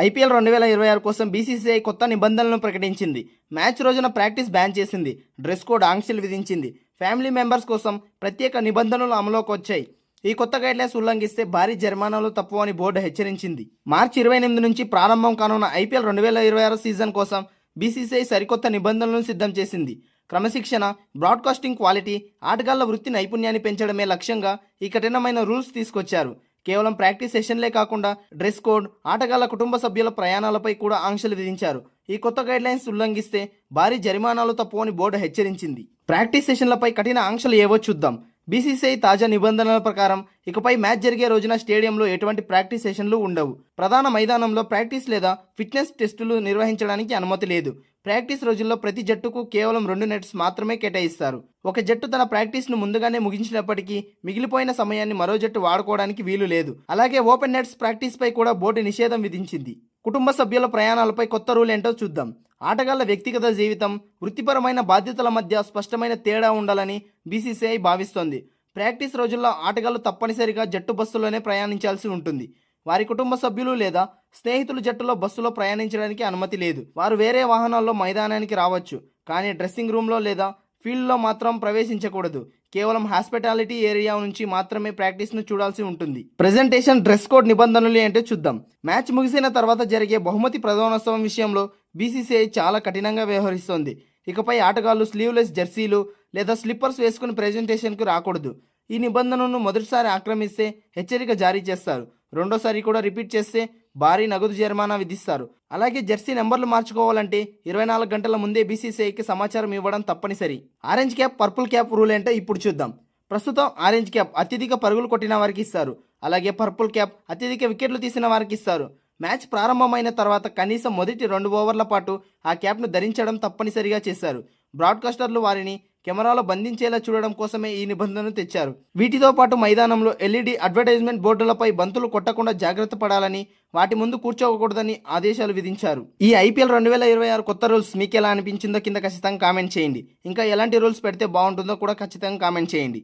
IPL 2026 కోసం BCCI కొత్త నిబంధనలను ప్రకటించింది. మ్యాచ్ రోజున ప్రాక్టీస్ బ్యాన్ చేసింది. డ్రెస్ కోడ్ ఆంక్షలు విధించింది. ఫ్యామిలీ మెంబర్స్ కోసం ప్రత్యేక నిబంధనలు అమలులోకి వచ్చాయి. ఈ కొత్త గైడ్లైన్స్ ఉల్లంఘిస్తే భారీ జరిమానాలు తప్పవని బోర్డు హెచ్చరించింది. మార్చి 28 నుంచి ప్రారంభం కానున్న ఐపీఎల్ 2026 సీజన్ కోసం బీసీసీఐ సరికొత్త నిబంధనలను సిద్ధం చేసింది. క్రమశిక్షణ, బ్రాడ్కాస్టింగ్ క్వాలిటీ, ఆటగాళ్ల వృత్తి నైపుణ్యాన్ని పెంచడమే లక్ష్యంగా ఈ కఠినమైన రూల్స్ తీసుకొచ్చారు. కేవలం ప్రాక్టీస్ సెషన్లే కాకుండా డ్రెస్ కోడ్, ఆటగాళ్ల కుటుంబ సభ్యుల ప్రయాణాలపై కూడా ఆంక్షలు విధించారు. ఈ కొత్త గైడ్లైన్స్ ఉల్లంఘిస్తే భారీ జరిమానాలు తప్పవని బోర్డు హెచ్చరించింది. ప్రాక్టీస్ సెషన్లపై కఠిన ఆంక్షలు ఏవో చూద్దాం. బీసీసీఐ తాజా నిబంధనల ప్రకారం ఇకపై మ్యాచ్ జరిగే రోజున స్టేడియంలో ఎటువంటి ప్రాక్టీస్ సెషన్లు ఉండవు. ప్రధాన మైదానంలో ప్రాక్టీస్ లేదా ఫిట్నెస్ టెస్టులు నిర్వహించడానికి అనుమతి లేదు. ప్రాక్టీస్ రోజుల్లో ప్రతి జట్టుకు కేవలం 2 నెట్స్ మాత్రమే కేటాయిస్తారు. ఒక జట్టు తన ప్రాక్టీస్ను ముందుగానే ముగించినప్పటికీ మిగిలిపోయిన సమయాన్ని మరో జట్టు వాడుకోవడానికి వీలు లేదు. అలాగే ఓపెన్ నెట్స్ ప్రాక్టీస్పై కూడా బోర్డు నిషేధం విధించింది. కుటుంబ సభ్యుల ప్రయాణాలపై కొత్త రూల్ ఏంటో చూద్దాం. ఆటగాళ్ల వ్యక్తిగత జీవితం, వృత్తిపరమైన బాధ్యతల మధ్య స్పష్టమైన తేడా ఉండాలని బీసీసీఐ భావిస్తోంది. ప్రాక్టీస్ రోజుల్లో ఆటగాళ్లు తప్పనిసరిగా జట్టు బస్సులోనే ప్రయాణించాల్సి ఉంటుంది. వారి కుటుంబ సభ్యులు లేదా స్నేహితులు జట్టులో బస్సులో ప్రయాణించడానికి అనుమతి లేదు. వారు వేరే వాహనాల్లో మైదానానికి రావచ్చు, కానీ డ్రెస్సింగ్ రూమ్లో లేదా ఫీల్డ్లో మాత్రం ప్రవేశించకూడదు. కేవలం హాస్పిటాలిటీ ఏరియా నుంచి మాత్రమే ప్రాక్టీస్ను చూడాల్సి ఉంటుంది. ప్రెజెంటేషన్, డ్రెస్ కోడ్ నిబంధనలు ఏంటో చూద్దాం. మ్యాచ్ ముగిసిన తర్వాత జరిగే బహుమతి ప్రధానోత్సవం విషయంలో బీసీసీఐ చాలా కఠినంగా వ్యవహరిస్తోంది. ఇకపై ఆటగాళ్లు స్లీవ్లెస్ జెర్సీలు లేదా స్లిప్పర్స్ వేసుకుని ప్రెజెంటేషన్కు రాకూడదు. ఈ నిబంధనను మొదటిసారి ఆక్రమిస్తే హెచ్చరిక జారీ చేస్తారు. రెండోసారి కూడా రిపీట్ చేస్తే భారీ నగదు జరిమానా విధిస్తారు. అలాగే జెర్సీ నెంబర్లు మార్చుకోవాలంటే 24 గంటల ముందే బీసీసీఐకి సమాచారం ఇవ్వడం తప్పనిసరి. Orange cap, purple cap rule ఏంటో ఇప్పుడు చూద్దాం. ప్రస్తుతం ఆరెంజ్ క్యాప్ అత్యధిక పరుగులు కొట్టిన వారికి ఇస్తారు. అలాగే పర్పుల్ క్యాప్ అత్యధిక వికెట్లు తీసిన వారికి ఇస్తారు. మ్యాచ్ ప్రారంభమైన తర్వాత కనీసం మొదటి 2 ఓవర్ల పాటు ఆ క్యాప్ను ధరించడం తప్పనిసరిగా చేశారు. బ్రాడ్కాస్టర్లు వారిని కెమెరాలో బంధించేలా చూడడం కోసమే ఈ నిబంధనలు తెచ్చారు. వీటితో పాటు మైదానంలో ఎల్ఈడి అడ్వర్టైజ్మెంట్ బోర్డులపై బంతులు కొట్టకుండా జాగ్రత్త పడాలని, వాటి ముందు కూర్చోకూడదని ఆదేశాలు విధించారు. ఈ ఐపీఎల్ 2026 కొత్త రూల్స్ మీకు ఎలా అనిపించిందో కింద ఖచ్చితంగా కామెంట్ చేయండి. ఇంకా ఎలాంటి రూల్స్ పెడితే బాగుంటుందో కూడా ఖచ్చితంగా కామెంట్ చేయండి.